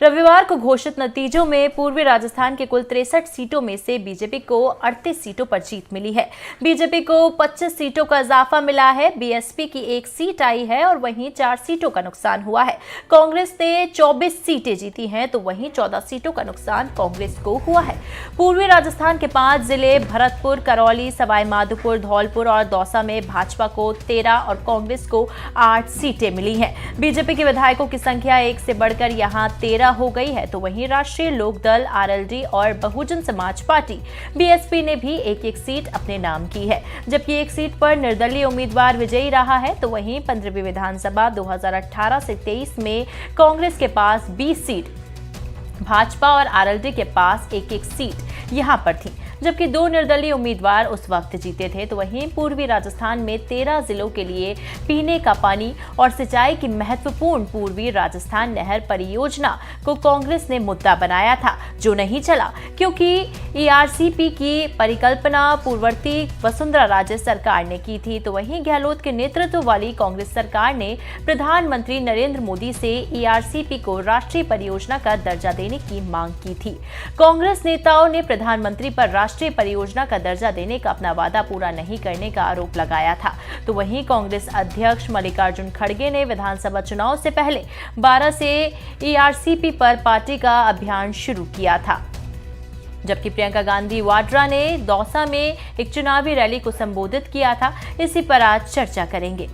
रविवार को घोषित नतीजों में पूर्वी राजस्थान के कुल 63 सीटों में से बीजेपी को 38 सीटों पर जीत मिली है। बीजेपी को 25 सीटों का इजाफा मिला है। बीएसपी की 1 सीट आई है और वहीं 4 सीटों का नुकसान हुआ है। कांग्रेस ने 24 सीटें जीती हैं तो वहीं 14 सीटों का नुकसान कांग्रेस को हुआ है। पूर्वी राजस्थान के 5 जिले भरतपुर, करौली, सवाई माधोपुर, धौलपुर और दौसा में भाजपा को 13 और कांग्रेस को 8 सीटें मिली हैं। बीजेपी के विधायकों की संख्या 1 से बढ़कर यहां 13 हो गई है तो वहीं राष्ट्रीय लोकदल, आरएलडी और बहुजन समाज पार्टी बीएसपी ने भी एक सीट अपने नाम की है, जबकि एक सीट पर निर्दलीय उम्मीदवार विजयी रहा है। तो वहीं 15वीं विधानसभा 2018 से 23 में कांग्रेस के पास 20 सीट, भाजपा और आरएलडी के पास एक सीट यहां पर थी, जबकि 2 निर्दलीय उम्मीदवार उस वक्त जीते थे। तो वहीं पूर्वी राजस्थान में 13 जिलों के लिए पीने का पानी और सिंचाई की महत्वपूर्ण पूर्वी राजस्थान नहर परियोजना को कांग्रेस ने मुद्दा बनाया था, जो नहीं चला क्योंकि ईआरसीपी की परिकल्पना पूर्ववर्ती वसुंधरा राजे सरकार ने की थी। तो वहीं गहलोत के नेतृत्व वाली कांग्रेस सरकार ने प्रधानमंत्री नरेंद्र मोदी से ईआरसीपी को राष्ट्रीय परियोजना का दर्जा देने की मांग की थी। कांग्रेस नेताओं ने प्रधानमंत्री पर राष्ट्रीय परियोजना का दर्जा देने का अपना वादा पूरा नहीं करने का आरोप लगाया था। तो वहीं कांग्रेस अध्यक्ष मल्लिकार्जुन खड़गे ने विधानसभा चुनाव से पहले 12 से ईआरसीपी पर पार्टी का अभियान शुरू किया था, जबकि प्रियंका गांधी वाड्रा ने दौसा में एक चुनावी रैली को संबोधित किया था। इसी पर आज चर्चा करेंगे।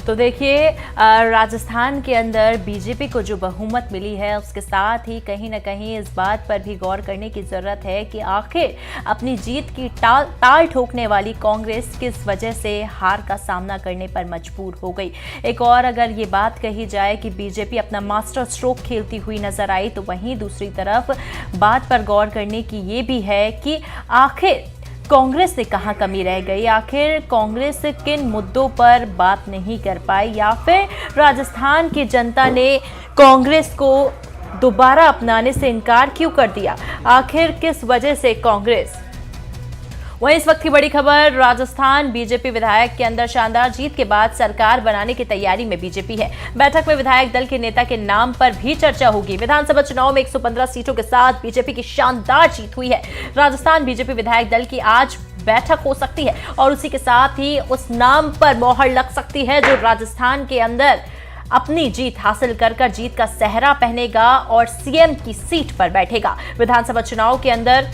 तो देखिए, राजस्थान के अंदर बीजेपी को जो बहुमत मिली है उसके साथ ही कहीं ना कहीं इस बात पर भी गौर करने की ज़रूरत है कि आखिर अपनी जीत की ताल ठोकने वाली कांग्रेस किस वजह से हार का सामना करने पर मजबूर हो गई। एक और अगर ये बात कही जाए कि बीजेपी अपना मास्टर स्ट्रोक खेलती हुई नजर आई, तो वहीं दूसरी तरफ बात पर गौर करने की ये भी है कि आखिर कांग्रेस से कहां कमी रह गई, आखिर कांग्रेस किन मुद्दों पर बात नहीं कर पाई, या फिर राजस्थान की जनता ने कांग्रेस को दोबारा अपनाने से इनकार क्यों कर दिया, आखिर किस वजह से कांग्रेस। वहीं इस वक्त की बड़ी खबर, राजस्थान बीजेपी विधायक के अंदर शानदार जीत के बाद सरकार बनाने की तैयारी में बीजेपी है। बैठक में विधायक दल के नेता के नाम पर भी चर्चा होगी। विधानसभा चुनाव में 115 सीटों के साथ बीजेपी की शानदार जीत हुई है। राजस्थान बीजेपी विधायक दल की आज बैठक हो सकती है और उसी के साथ ही उस नाम पर मोहर लग सकती है जो राजस्थान के अंदर अपनी जीत हासिल कर जीत का सेहरा पहनेगा और सीएम की सीट पर बैठेगा। विधानसभा चुनाव के अंदर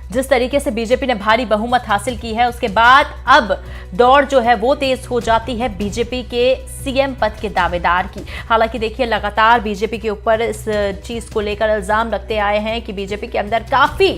जिस तरीके से बीजेपी ने भारी बहुमत हासिल की है, उसके बाद अब दौड़ जो है वो तेज हो जाती है बीजेपी के सीएम पद के दावेदार की। हालांकि देखिए, लगातार बीजेपी के ऊपर इस चीज को लेकर इल्जाम लगते आए हैं कि बीजेपी के अंदर काफी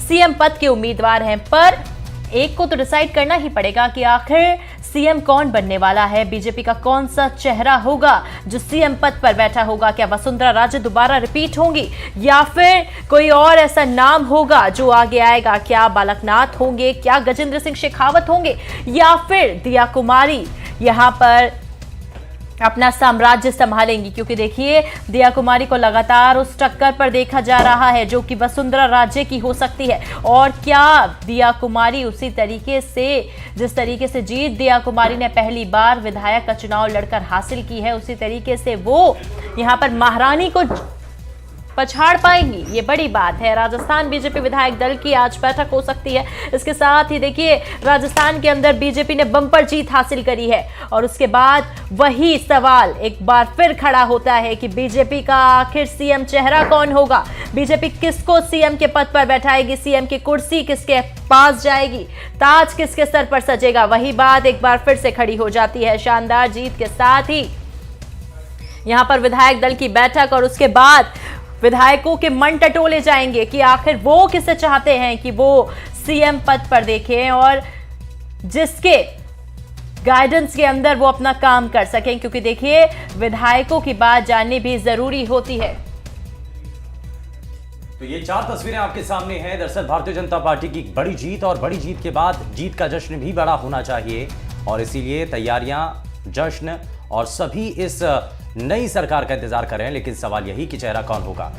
सीएम पद के उम्मीदवार हैं, पर एक को तो डिसाइड करना ही पड़ेगा कि आखिर सीएम कौन बनने वाला है, बीजेपी का कौन सा चेहरा होगा जो सीएम पद पर बैठा होगा। क्या वसुंधरा राजे दोबारा रिपीट होंगी या फिर कोई और ऐसा नाम होगा जो आगे आएगा? क्या बालकनाथ होंगे, क्या गजेंद्र सिंह शेखावत होंगे, या फिर दिया कुमारी यहां पर अपना साम्राज्य संभालेंगी? क्योंकि देखिए, दिया कुमारी को लगातार उस टक्कर पर देखा जा रहा है जो कि वसुंधरा राजे की हो सकती है। और क्या दिया कुमारी उसी तरीके से, जिस तरीके से जीत दिया कुमारी ने पहली बार विधायक का चुनाव लड़कर हासिल की है, उसी तरीके से वो यहां पर महारानी को पछाड़ पाएंगी? ये बड़ी बात है। राजस्थान बीजेपी विधायक दल की आज बैठक हो सकती है। इसके साथ ही देखिए, राजस्थान के अंदर बीजेपी ने बम्पर जीत हासिल करी है और उसके बाद वही सवाल एक बार फिर खड़ा होता है कि बीजेपी का आखिर सीएम चेहरा कौन होगा, बीजेपी किसको सीएम के पद पर बैठाएगी, सीएम की कुर्सी किसके पास जाएगी, ताज किसके सर पर सजेगा? वही बात एक बार फिर से खड़ी हो जाती है। शानदार जीत के साथ ही यहां पर विधायक दल की बैठक और उसके बाद विधायकों के मन टटोले जाएंगे कि आखिर वो किसे चाहते हैं कि वो सीएम पद पर देखें और जिसके गाइडेंस के अंदर वो अपना काम कर सकें, क्योंकि देखिए, विधायकों की बात जाननी भी जरूरी होती है। तो ये 4 तस्वीरें आपके सामने हैं। दरअसल भारतीय जनता पार्टी की बड़ी जीत और बड़ी जीत के बाद जीत का जश्न भी बड़ा होना चाहिए और इसीलिए तैयारियां, जश्न और सभी इस नई सरकार का इंतजार कर रहे हैं, लेकिन सवाल यही कि चेहरा कौन होगा।